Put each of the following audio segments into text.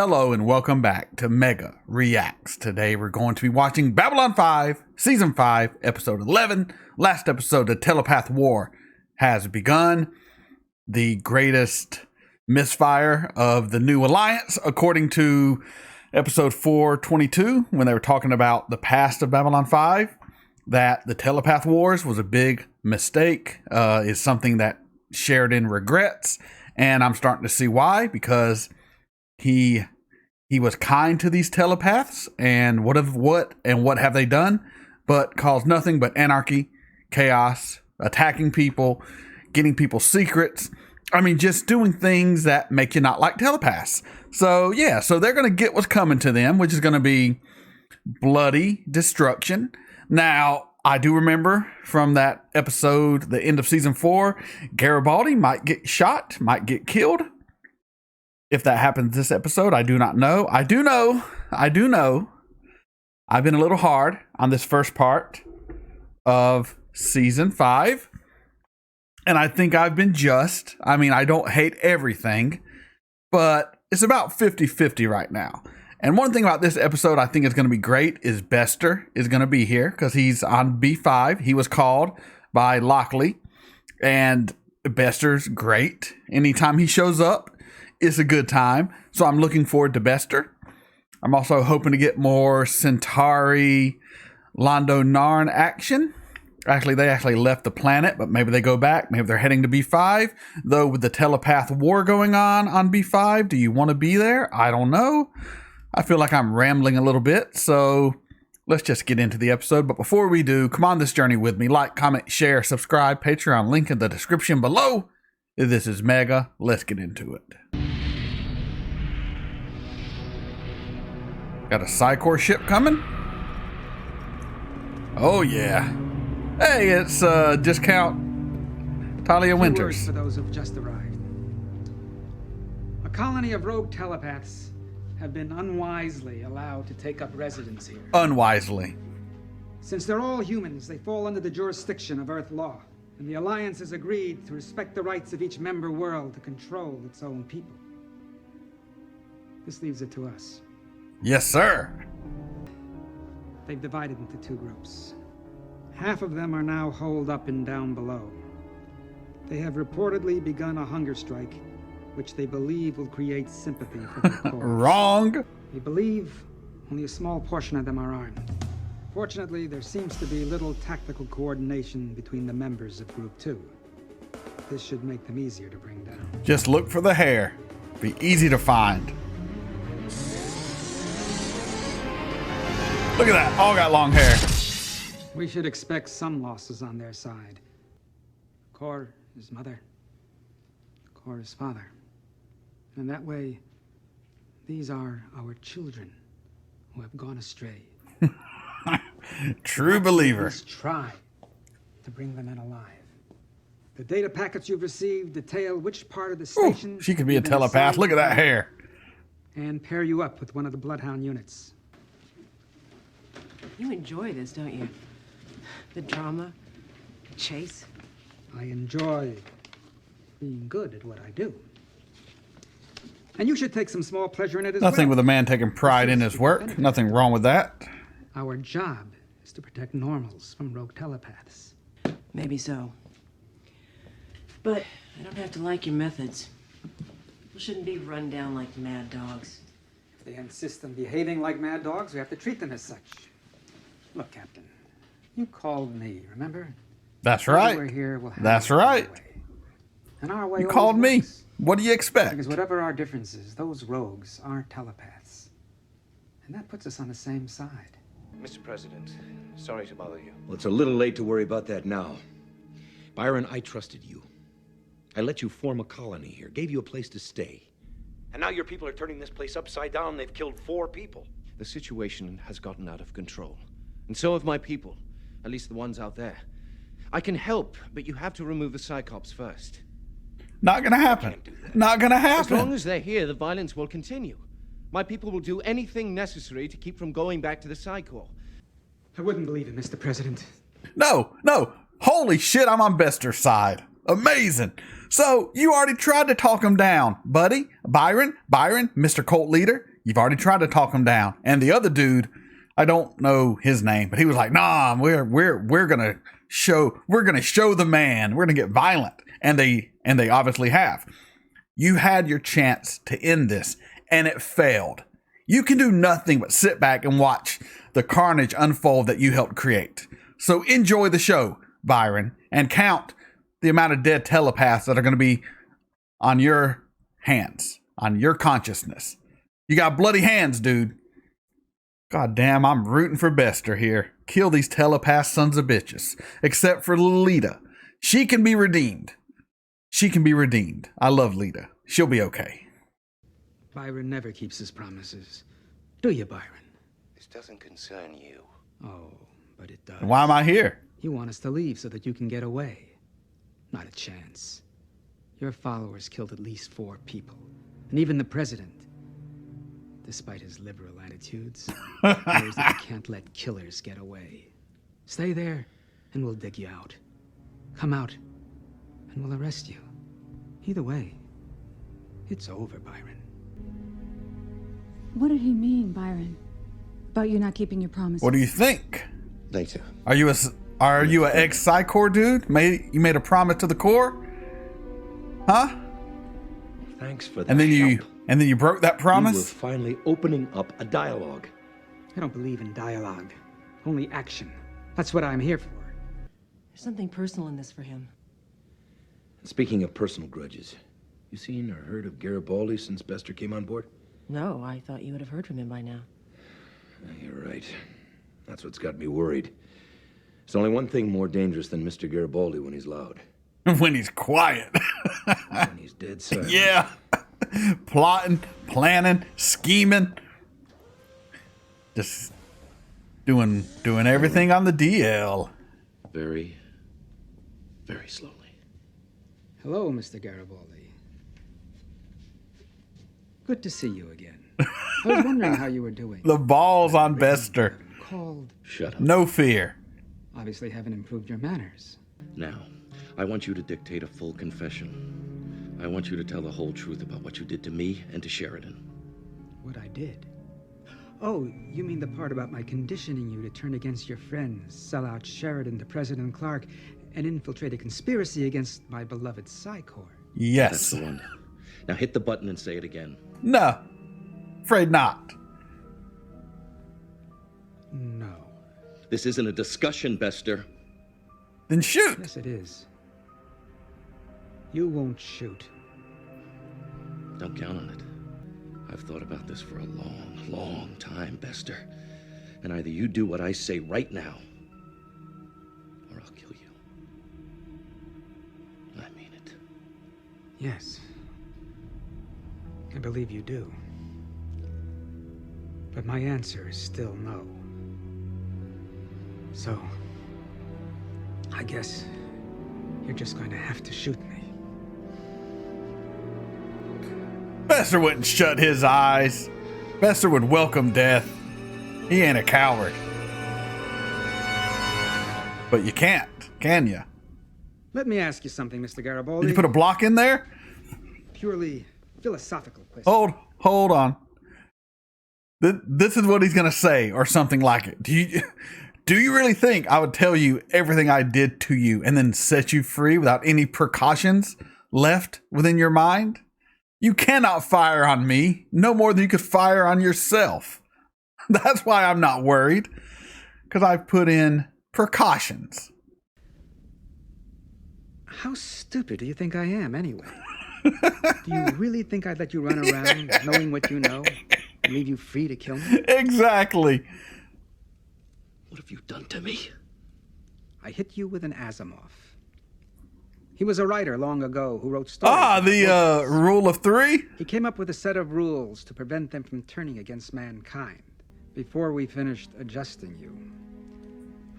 Hello and welcome back to Mega Reacts. Today we're going to be watching Babylon 5, Season 5, Episode 11. Last episode, the Telepath War has begun. The greatest misfire of the new alliance, according to Episode 422, when they were talking about the past of Babylon 5, that the Telepath Wars was a big mistake, is something that Sheridan regrets. And I'm starting to see why, because he was kind to these telepaths, and what have they done but caused nothing but anarchy, chaos, attacking people, getting people's secrets. I mean, just doing things that make you not like telepaths. So yeah, so they're going to get what's coming to them, which is going to be bloody destruction. Now, I do remember from that episode, the end of season 4, Garibaldi might get shot, might get killed. If that happens this episode, I do not know. I do know. I've been a little hard on this first part of season 5. And I think I've been just. I mean, I don't hate everything, but it's about 50-50 right now. And one thing about this episode I think is going to be great is Bester is going to be here because he's on B5. He was called by Lockley, and Bester's great. Anytime he shows up, it's a good time. So I'm looking forward to Bester. I'm also hoping to get more Centauri, Londo Narn action. Actually, they left the planet, but maybe they go back. Maybe they're heading to B5. Though with the telepath war going on B5, do you want to be there? I don't know. I feel like I'm rambling a little bit, so let's just get into the episode. But before we do, come on this journey with me. Like, comment, share, subscribe, Patreon, link in the description below. This is Mega. Let's get into it. Got a Psychor ship coming? Oh yeah. Hey, it's Discount Talia Winters. For those who've just arrived. A colony of rogue telepaths have been unwisely allowed to take up residence here. Unwisely. Since they're all humans, they fall under the jurisdiction of Earth law, and the Alliance has agreed to respect the rights of each member world to control its own people. This leaves it to us. Yes, sir. They've divided into 2 groups. Half of them are now holed up and down below. They have reportedly begun a hunger strike, which they believe will create sympathy for their cause. Wrong. They believe only a small portion of them are armed. Fortunately, there seems to be little tactical coordination between the members of Group 2. This should make them easier to bring down. Just look for the hair. Be easy to find. Look at that. All got long hair. We should expect some losses on their side. Kor is mother. Kor is father. And that way, these are our children who have gone astray. True believer. Let's try to bring them in alive. The data packets you've received detail which part of the station... Ooh, she could be a telepath. Look at that hair. And pair you up with one of the Bloodhound units. You enjoy this, don't you? The drama, the chase. I enjoy being good at what I do. And you should take some small pleasure in it as well. Nothing with a man taking pride in his work. Nothing wrong with that. Our job is to protect normals from rogue telepaths. Maybe so. But I don't have to like your methods. People shouldn't be run down like mad dogs. If they insist on behaving like mad dogs, we have to treat them as such. Look, Captain, you called me, remember? That's right. We're here, we'll have That's right. our way. And our way You called me. Works. What do you expect? Because whatever our differences, those rogues are telepaths. And that puts us on the same side. Mr. President, sorry to bother you. Well, it's a little late to worry about that now. Byron, I trusted you. I let you form a colony here, gave you a place to stay. And now your people are turning this place upside down. They've killed 4 people. The situation has gotten out of control. And so have my people, at least the ones out there. I can help, but you have to remove the Psychops first. Not gonna happen. Not gonna happen. As long as they're here, the violence will continue. My people will do anything necessary to keep from going back to the Psychor. I wouldn't believe it, Mr. President. No. Holy shit, I'm on Bester's side. Amazing. So, you already tried to talk him down, buddy. Byron, Mr. Cult Leader. You've already tried to talk him down. And the other dude, I don't know his name, but he was like, "Nah, we're gonna show the man. We're gonna get violent." And they obviously have. You had your chance to end this, and it failed. You can do nothing but sit back and watch the carnage unfold that you helped create. So enjoy the show, Byron, and count the amount of dead telepaths that are going to be on your hands, on your consciousness. You got bloody hands, dude. God damn, I'm rooting for Bester here. Kill these telepath sons of bitches. Except for Lita. She can be redeemed. She can be redeemed. I love Lita. She'll be okay. Byron never keeps his promises. Do you, Byron? This doesn't concern you. Oh, but it does. Why am I here? You want us to leave so that you can get away. Not a chance. Your followers killed at least 4 people. And even the president, despite his liberal attitudes, knows that you can't let killers get away. Stay there, and we'll dig you out. Come out, and we'll arrest you. Either way, it's over, Byron. What did he mean, Byron? About you not keeping your promise? What do you think? Later. Are you an ex-Psy Corps dude? You made a promise to the Corps? Huh? Thanks for that. And then you broke that You were promise? finally opening up a dialogue. I don't believe in dialogue. Only action. That's what I'm here for. There's something personal in this for him. Speaking of personal grudges, you seen or heard of Garibaldi since Bester came on board? No, I thought you would have heard from him by now. You're right. That's what's got me worried. There's only one thing more dangerous than Mr. Garibaldi when he's loud. When he's quiet. When he's dead silent. Yeah. Plotting, planning, scheming. Just doing everything on the DL. Very, very slowly. Hello, Mr. Garibaldi. Good to see you again. I was wondering how you were doing. The balls on Bester. Called. Shut up. No fear. Obviously haven't improved your manners. Now, I want you to dictate a full confession. I want you to tell the whole truth about what you did to me and to Sheridan. What I did? Oh, you mean the part about my conditioning you to turn against your friends, sell out Sheridan to President Clark, and infiltrate a conspiracy against my beloved Psy Corps? Yes. That's the one. Now hit the button and say it again. No. Afraid not. No. This isn't a discussion, Bester. Then shoot. Yes, it is. You won't shoot. Don't count on it. I've thought about this for a long, long time, Bester. And either you do what I say right now, or I'll kill you. I mean it. Yes. I believe you do. But my answer is still no. So, I guess you're just going to have to shoot me. Bester wouldn't shut his eyes. Bester would welcome death. He ain't a coward. But you can't, can you? Let me ask you something, Mr. Garibaldi. Did you put a block in there? Purely philosophical question. Hold on. This is what he's gonna say, or something like it. Do you really think I would tell you everything I did to you and then set you free without any precautions left within your mind? You cannot fire on me, no more than you could fire on yourself. That's why I'm not worried, because I've put in precautions. How stupid do you think I am, anyway? Do you really think I'd let you run around knowing what you know and leave you free to kill me? Exactly. What have you done to me? I hit you with an Asimov. He was a writer long ago who wrote stories. The rule of 3? He came up with a set of rules to prevent them from turning against mankind. Before we finished adjusting you,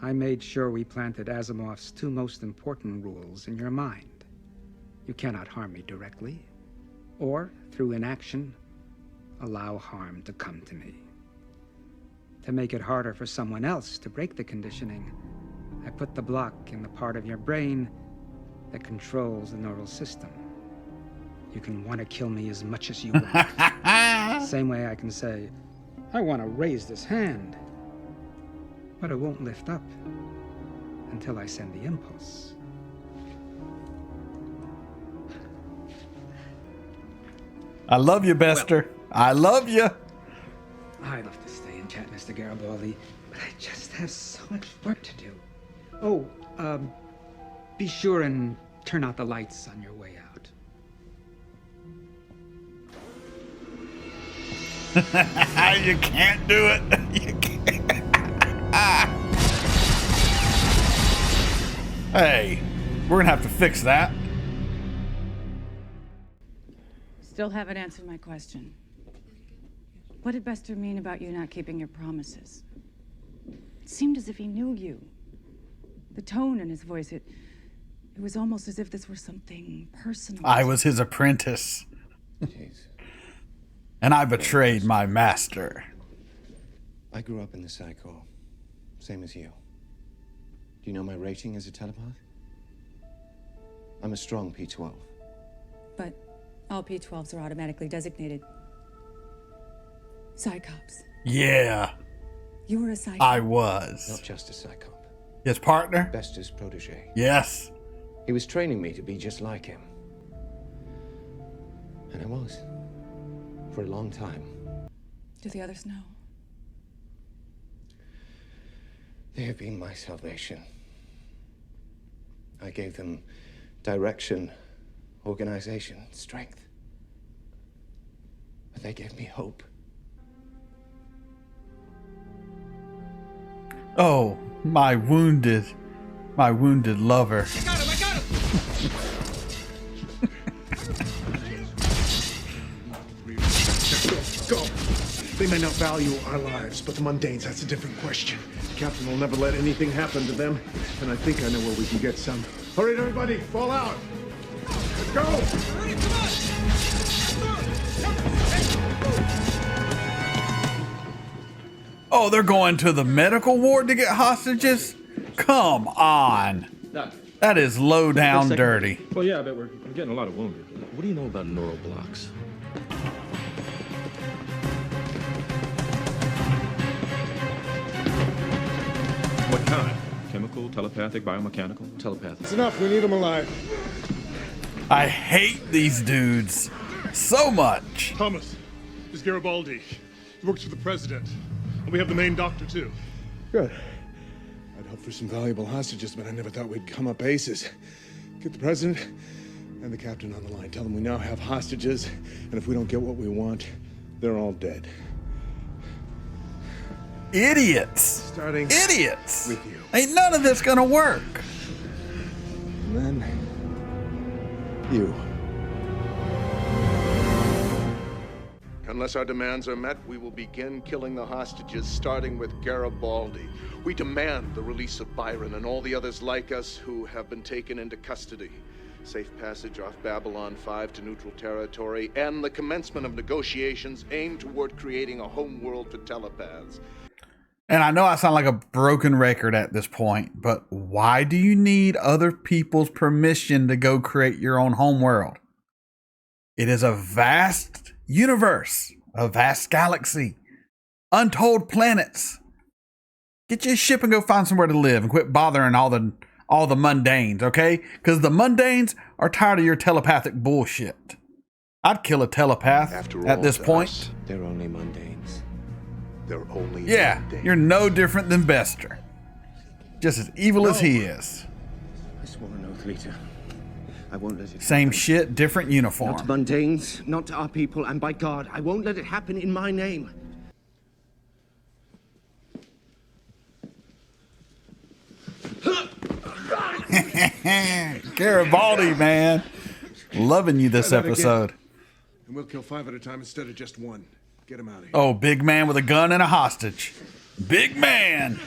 I made sure we planted Asimov's 2 most important rules in your mind. You cannot harm me directly, or, through inaction, allow harm to come to me. To make it harder for someone else to break the conditioning, I put the block in the part of your brain that controls the neural system. You can want to kill me as much as you want. Same way I can say, I want to raise this hand, but it won't lift up until I send the impulse. I love you, Bester. I love you. I'd love to stay and chat, Mr. Garibaldi, but I just have so much work to do. Oh, be sure and turn out the lights on your way out. You can't do it. You can't. Hey, we're gonna have to fix that. Still haven't answered my question. What did Bester mean about you not keeping your promises? It seemed as if he knew you. The tone in his voice, it was almost as if this were something personal. I was his apprentice. Jeez. And I betrayed my master. I grew up in the Psi Corps, same as you. Do you know my rating as a telepath? I'm a strong P12. But all P12s are automatically designated Psychops. Yeah, You were a Psychop. I was. Not just a Psychop. His partner? Bester's protege. Yes. He was training me to be just like him. And I was. For a long time. Do the others know? They have been my salvation. I gave them direction, organization, strength. But they gave me hope. Oh, my wounded lover. I got him! Go. They may not value our lives, but the mundanes, that's a different question. The captain will never let anything happen to them, and I think I know where we can get some. All right, everybody, fall out. Let's go. Hurry, come on! Oh, they're going to the medical ward to get hostages? Come on. That is low down dirty. Well, yeah, but we're getting a lot of wounded. What do you know about neural blocks? What kind? Chemical, telepathic, biomechanical? Telepathic. It's enough, we need them alive. I hate these dudes so much. Thomas, this is Garibaldi. He works for the president. And we have the main doctor, too. Good. I'd hoped for some valuable hostages, but I never thought we'd come up aces. Get the president and the captain on the line. Tell them we now have hostages, and if we don't get what we want, they're all dead. Idiots. Starting Idiots. with you. Ain't none of this gonna work. And then you. Unless our demands are met, we will begin killing the hostages, starting with Garibaldi. We demand the release of Byron and all the others like us who have been taken into custody. Safe passage off Babylon 5 to neutral territory, and the commencement of negotiations aimed toward creating a home world for telepaths. And I know I sound like a broken record at this point, but why do you need other people's permission to go create your own home world? It is a vast universe, a vast galaxy, untold planets. Get your ship and go find somewhere to live and quit bothering all the mundanes, okay? Because the mundanes are tired of your telepathic bullshit. I'd kill a telepath at this point. They're only mundanes. They're only Yeah, you're no different than Bester. Just as evil as he is. I swore an oath, Lita. I won't let it Same happen. shit, different uniform. Not mundanes, not our people, and by God, I won't let it happen in my name. Garibaldi, man. Loving you this episode. And we'll kill 5 at a time instead of just 1. Get him out of here. Oh, big man with a gun and a hostage. Big man.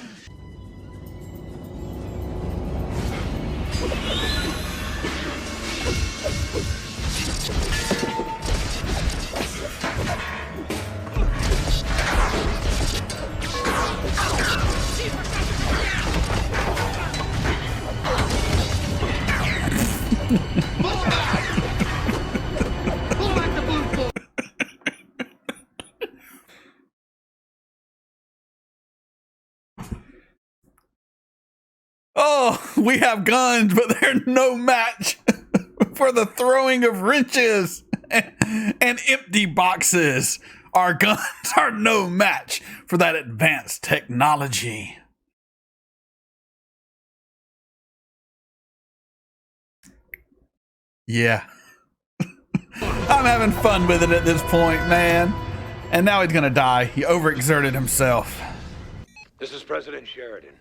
We have guns, but they're no match for the throwing of wrenches and empty boxes. Our guns are no match for that advanced technology. Yeah. I'm having fun with it at this point, man. And now he's gonna die. He overexerted himself. This is President Sheridan.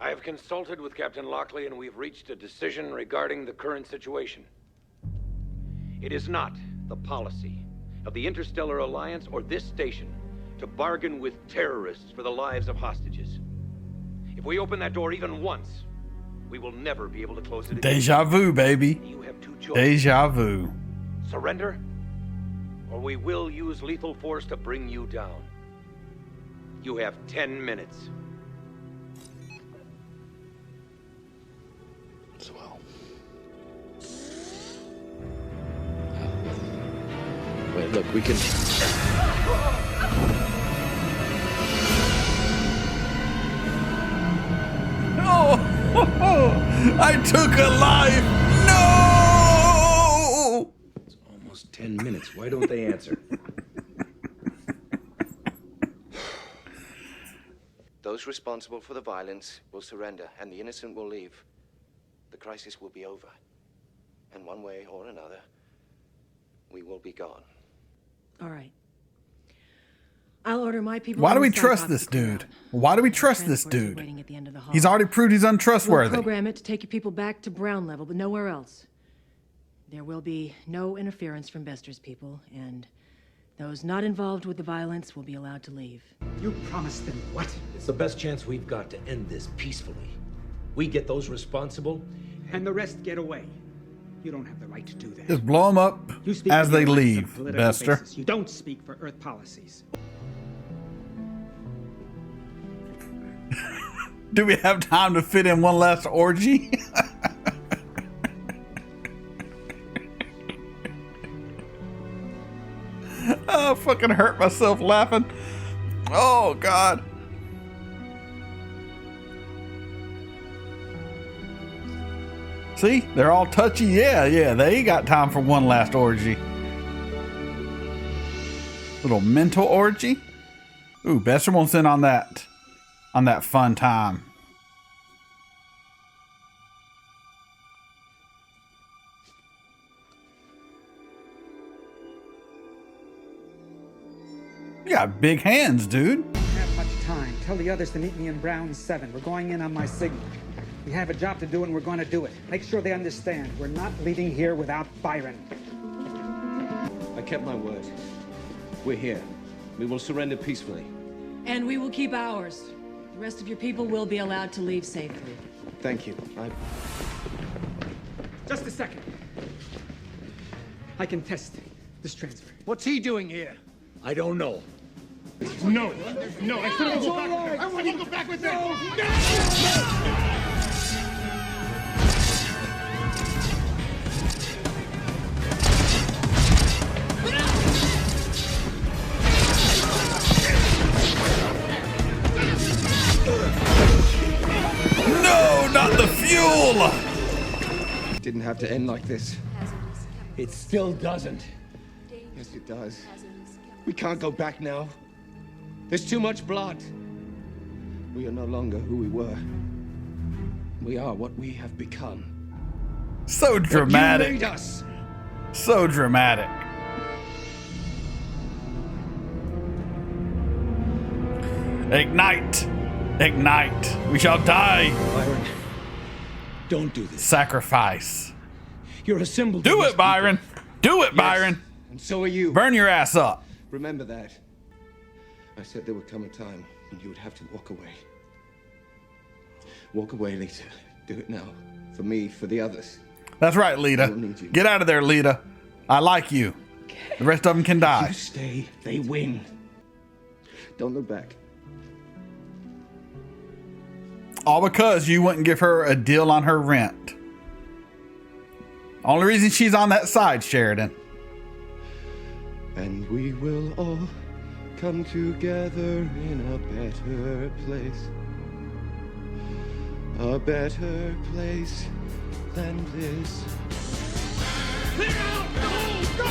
I have consulted with Captain Lockley and we've reached a decision regarding the current situation. It is not the policy of the Interstellar Alliance or this station to bargain with terrorists for the lives of hostages. If we open that door even once, we will never be able to close it again. Deja vu, baby. You have two choices. Deja vu. Surrender, or we will use lethal force to bring you down. You have 10 minutes. Swell. Wait, look, we can... No! I took a life! No! It's almost 10 minutes. Why don't they answer? Those responsible for the violence will surrender, and the innocent will leave. The crisis will be over. And one way or another, we will be gone. All right. I'll order my people. Why do on we the trust Cyclops this to clear dude? out. Why do we trust this Transports are dude? waiting at the end of the hall. He's already proved he's We'll untrustworthy. program it to take your people back to ground level, but nowhere else. There will be no interference from Bester's people, and those not involved with the violence will be allowed to leave. You promised them what? It's the best chance we've got to end this peacefully. We get those responsible, And the rest get away. You don't have the right to do that. Just blow them up You speak as for they the rights of leave, political Bester. basis. You don't speak for Earth policies. Do we have time to fit in one last orgy? Oh, I fucking hurt myself laughing. Oh, God. See, they're all touchy. Yeah, they ain't got time for one last orgy. Little mental orgy. Ooh, Bester wants in on that fun time. You got big hands, dude. We don't have much time. Tell the others to meet me in Brown 7. We're going in on my signal. We have a job to do and we're going to do it. Make sure they understand. We're not leaving here without Byron. I kept my word. We're here. We will surrender peacefully. And we will keep ours. The rest of your people will be allowed to leave safely. Thank you. Just a second. I can test this transfer. What's he doing here? I don't know. No, I couldn't go back. I want to go back with them. No, not the fuel. It didn't have to end like this. It still doesn't. Yes, it does. We can't go back now. There's too much blood. We are no longer who we were. We are what we have become. So dramatic. You made us. So dramatic. Ignite. Ignite. We shall die. Byron, don't do this. Sacrifice. You're a symbol. Do it, Byron. Do it, Yes, Byron. And so are you. Burn your ass up. Remember that. I said there would come a time when you would have to walk away. Walk away, Lita. Do it now. For me, for the others. That's right, I Lita. will need you. Get out of there, Lita. I like you. The rest of them can die. You stay, they win. Don't look back. All because you wouldn't give her a deal on her rent. Only reason she's on that side, Sheridan. And we will all come together in a better place. a better place than this. Clear out! Go! Go!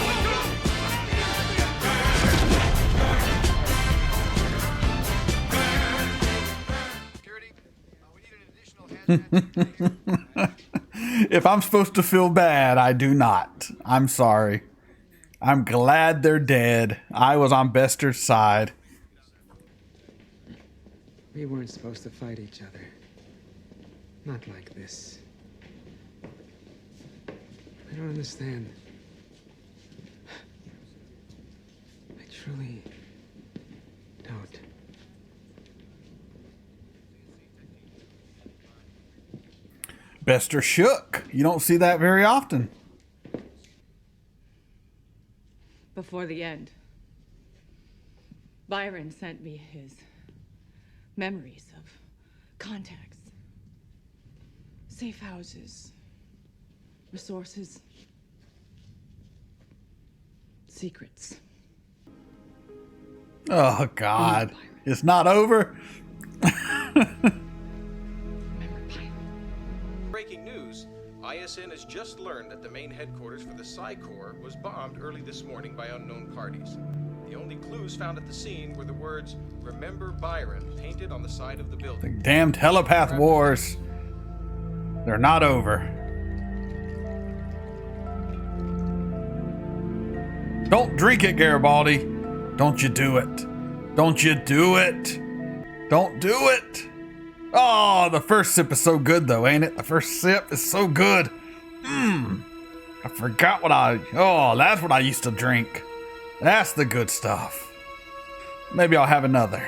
If I'm supposed to feel bad, I do not. I'm sorry. I'm glad they're dead. I was on Bester's side. We weren't supposed to fight each other. Not like this. I don't understand. I truly don't. Bester shook. You don't see that very often. Before the end, Byron sent me his memories of contacts, safe houses, resources, secrets. Oh, God. It's not over? Breaking news. ISN has just learned that the main headquarters for the Psi Corps was bombed early this morning by unknown parties. The only clues found at the scene were the words, "Remember Byron," painted on the side of the building. Damn telepath wars. They're not over. Don't drink it, Garibaldi. Don't you do it. Don't you do it. Don't do it. Oh, the first sip is so good, though, ain't it? The first sip is so good. I forgot what that's what I used to drink. That's the good stuff. Maybe I'll have another.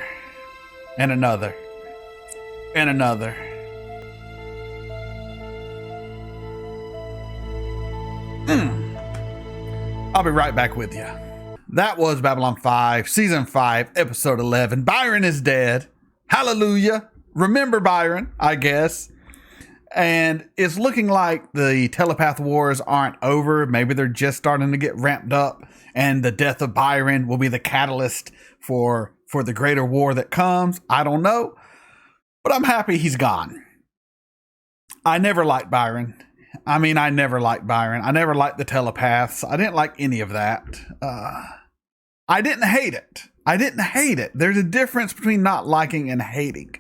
And another. And another. I'll be right back with you. That was Babylon 5, Season 5, Episode 11. Byron is dead. Hallelujah. Remember Byron, I guess. And it's looking like the telepath wars aren't over. Maybe they're just starting to get ramped up, and the death of Byron will be the catalyst for the greater war that comes. I don't know, but I'm happy he's gone. I never liked Byron. I never liked Byron. I never liked the telepaths. I didn't like any of that. I didn't hate it. There's a difference between not liking and hating.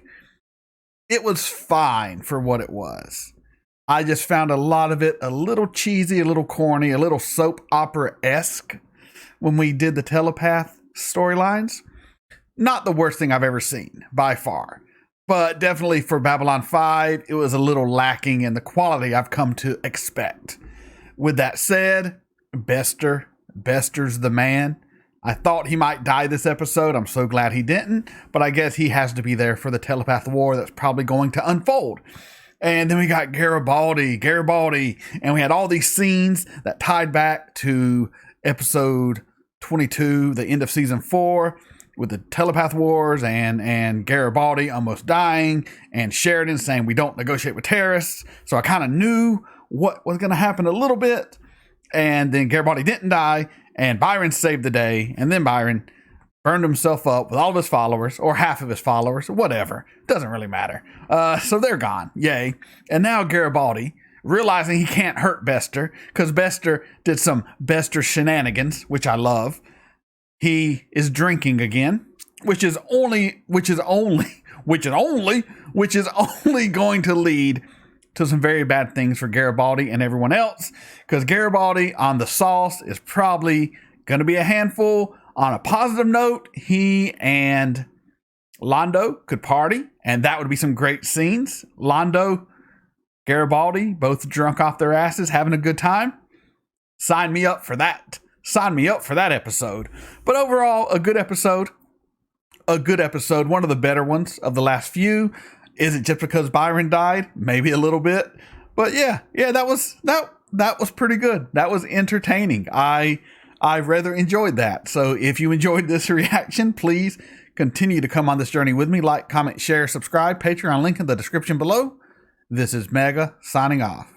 It was fine for what it was. I just found a lot of it a little cheesy, a little corny, a little soap opera-esque when we did the telepath storylines. Not the worst thing I've ever seen, by far. But definitely for Babylon 5, it was a little lacking in the quality I've come to expect. With that said, Bester's the man. I thought he might die this episode. I'm so glad he didn't. But I guess he has to be there for the telepath war that's probably going to unfold. And then we got Garibaldi. And we had all these scenes that tied back to episode 22, the end of season 4, with the telepath wars and Garibaldi almost dying and Sheridan saying we don't negotiate with terrorists. So I kind of knew what was going to happen a little bit. And then Garibaldi didn't die. And Byron saved the day, and then Byron burned himself up with all of his followers, or half of his followers, whatever. Doesn't really matter. So they're gone. Yay. And now Garibaldi, realizing he can't hurt Bester, because Bester did some Bester shenanigans, which I love. He is drinking again, which is only going to lead to some very bad things for Garibaldi and everyone else, because Garibaldi on the sauce is probably going to be a handful. On a positive note, he and Londo could party, and that would be some great scenes. Londo, Garibaldi, both drunk off their asses, having a good time. Sign me up for that. Sign me up for that episode. But overall, a good episode. One of the better ones of the last few. Is it just because Byron died? Maybe a little bit. But yeah, that was pretty good. That was entertaining. I rather enjoyed that. So if you enjoyed this reaction, please continue to come on this journey with me. Like, comment, share, subscribe. Patreon link in the description below. This is Mega signing off.